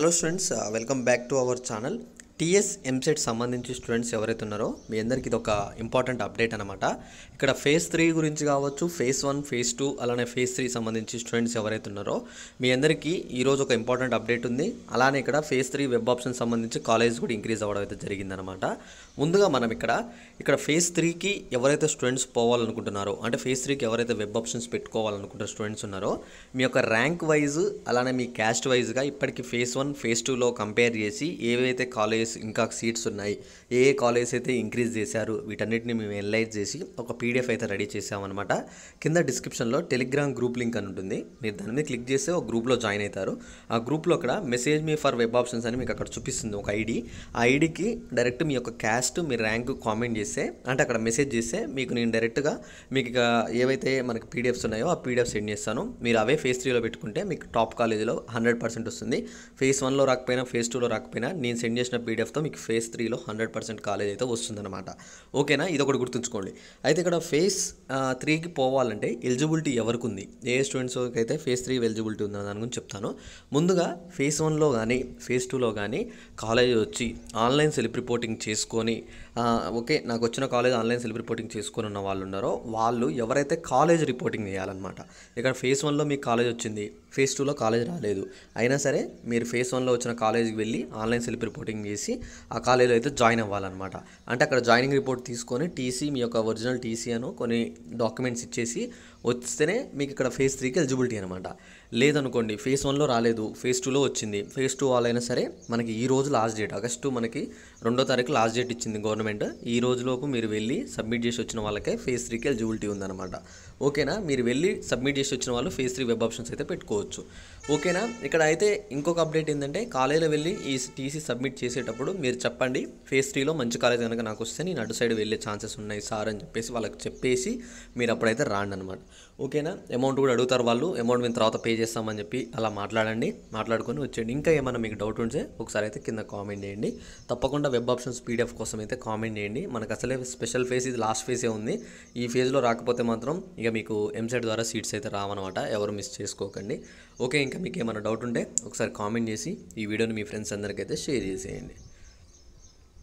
Hello students, welcome back to our channel. TS EAMCET సంబంధించి students ఎవరైతే ఉన్నారో మీ అందరికీ ఇది ఒక ఇంపార్టెంట్ అప్డేట్ అనమాట. ఇక్కడ ఫేజ్ 3 గురించి కావచ్చు, ఫేజ్ 1, ఫేజ్ 2 అలానే ఫేజ్ 3 సంబంధించి స్టూడెంట్స్ ఎవరైతే ఉన్నారో మీ అందరికీ ఈరోజు ఒక ఇంపార్టెంట్ అప్డేట్ ఉంది. అలానే ఇక్కడ ఫేజ్ 3 వెబ్ ఆప్షన్ సంబంధించి కాలేజ్ కూడా ఇంక్రీజ్ అవ్వడం అయితే జరిగిందనమాట. ముందుగా మనం ఇక్కడ ఫేజ్ 3కి ఎవరైతే స్టూడెంట్స్ పోవాలనుకుంటున్నారో, అంటే ఫేజ్ 3కి ఎవరైతే వెబ్ ఆప్షన్స్ పెట్టుకోవాలనుకుంటున్న స్టూడెంట్స్ ఉన్నారో మీ యొక్క ర్యాంక్ వైజ్ అలానే మీ క్యాస్ట్ వైజ్గా ఇప్పటికి ఫేజ్ 1, ఫేజ్ 2లో కంపేర్ చేసి ఏవైతే కాలేజ్ ఇంకా సీట్స్ ఉన్నాయి, ఏ కాలేజ్ అయితే ఇంక్రీజ్ చేశారు, వీటన్నిటిని మేము ఎనలైజ్ చేసి ఒక పీడిఎఫ్ అయితే రెడీ చేసామన్నమాట. కింద డిస్క్రిప్షన్లో టెలిగ్రామ్ గ్రూప్ లింక్ అని ఉంటుంది. మీరు దాని మీద క్లిక్ చేస్తే ఒక గ్రూప్లో జాయిన్ అవుతారు. ఆ గ్రూప్లో అక్కడ message me for web options అని మీకు అక్కడ చూపిస్తుంది ఒక ఐడి. ఆ ఐడికి డైరెక్ట్ మీ యొక్క క్యాస్ట్, మీ ర్యాంక్ కామెంట్ చేస్తే, అంటే అక్కడ మెసేజ్ చేస్తే మీకు నేను డైరెక్ట్గా మీకు ఇక ఏవైతే మనకి పీడిఎఫ్స్ ఉన్నాయో ఆ పీడిఎఫ్ సెండ్ చేస్తాను. మీరు అవే ఫేజ్ 3లో పెట్టుకుంటే మీకు టాప్ కాలేజీలో 100% వస్తుంది. ఫేజ్ 1లో రాకపోయినా, ఫేజ్ 2లో రాకపోయినా నేను సెండ్ చేసిన పీడిఎఫ్తో మీకు ఫేజ్ 3లో 100% కాలేజ్ అయితే వస్తుందన్నమాట. ఓకేనా, ఇది ఒకటి గుర్తుంచుకోండి. అయితే ఇక్కడ ఫేజ్ 3కి పోవాలంటే ఎలిజిబిలిటీ ఎవరికి ఉంది, ఏ స్టూడెంట్స్కి అయితే ఫేజ్ 3 ఎలిజిబిలిటీ ఉందని దాని గురించి చెప్తాను. ముందుగా ఫేజ్ 1లో కానీ ఫేజ్ 2లో కానీ కాలేజ్ వచ్చి ఆన్లైన్ సెల్ఫ్ రిపోర్టింగ్ చేసుకొని, ఓకే నాకు వచ్చిన కాలేజ్ ఆన్లైన్ సెల్ఫ్ రిపోర్టింగ్ చేసుకొని ఉన్న వాళ్ళు ఉన్నారో వాళ్ళు ఎవరైతే కాలేజ్ రిపోర్టింగ్ చేయాలన్నమాట. ఇక్కడ ఫేజ్ 1లో మీకు కాలేజ్ వచ్చింది, ఫేజ్ 2లో కాలేజ్ రాలేదు, అయినా సరే మీరు ఫేజ్ 1లో వచ్చిన కాలేజ్కి వెళ్ళి ఆన్లైన్ సెల్ఫ్ రిపోర్టింగ్ చేసి ఆ కాలేజ్లో అయితే జాయిన్ అవ్వాలన్నమాట. అంటే అక్కడ జాయినింగ్ రిపోర్ట్ తీసుకొని టీసీ, మీ యొక్క ఒరిజినల్ టీసీ అను కొన్ని డాక్యుమెంట్స్ ఇచ్చేసి వస్తేనే మీకు ఇక్కడ ఫేజ్ 3కి ఎలిజిబిలిటీ అనమాట. లేదనుకోండి ఫేజ్ 1లో రాలేదు, ఫేజ్ 2లో వచ్చింది, ఫేజ్ 2 వాళ్ళైనా సరే మనకి ఈ రోజు లాస్ట్ డేట్, ఆగస్టు మనకి 2వ తారీఖు లాస్ట్ డేట్ ఇచ్చింది గవర్నమెంట్. ఈ రోజులోపు మీరు వెళ్ళి సబ్మిట్ చేసి వచ్చిన వాళ్ళకే ఫేజ్ 3కి ఎలిజిబిలిటీ ఉందన్నమాట. ఓకేనా, మీరు వెళ్ళి సబ్మిట్ చేసి వచ్చిన వాళ్ళు ఫేజ్ 3 వెబ్ ఆప్షన్స్ అయితే పెట్టుకోవచ్చు. ఓకేనా, ఇక్కడ అయితే ఇంకొక అప్డేట్ ఏంటంటే కాలేజీలో వెళ్ళి ఈ టీసీ సబ్మిట్ చేసేటప్పుడు మీరు చెప్పండి ఫేజ్ 3లో మంచి కాలేజ్ కనుక నాకు వస్తే నేను అటు సైడ్ వెళ్ళే ఛాన్సెస్ ఉన్నాయి సార్ అని చెప్పేసి వాళ్ళకి చెప్పేసి మీరు అప్పుడైతే రాండి అనమాట. ఓకేనా, అమౌంట్ కూడా అడుగుతారు వాళ్ళు, అమౌంట్ మేము తర్వాత పే చేస్తామని చెప్పి అలా మాట్లాడుకొని వచ్చేయండి. ఇంకా ఏమైనా మీకు డౌట్ ఉంటే ఒకసారి అయితే కింద కామెంట్ చేయండి. తప్పకుండా వెబ్ ఆప్షన్స్ పీడిఎఫ్ కోసం అయితే కామెంట్ చేయండి. మనకు అసలే స్పెషల్ ఫేజ్, ఇది లాస్ట్ ఫేజే ఉంది. ఈ ఫేజ్లో రాకపోతే మాత్రం ఇక మీకు ఎంసెట్ ద్వారా సీట్స్ అయితే రావన్నమాట. ఎవరు మిస్ చేసుకోకండి. ఓకే, ఇంకా మీకు ఏమైనా డౌట్ ఉంటే ఒకసారి కామెంట్ చేసి ఈ వీడియోని మీ ఫ్రెండ్స్ అందరికీ అయితే షేర్ చేసేయండి.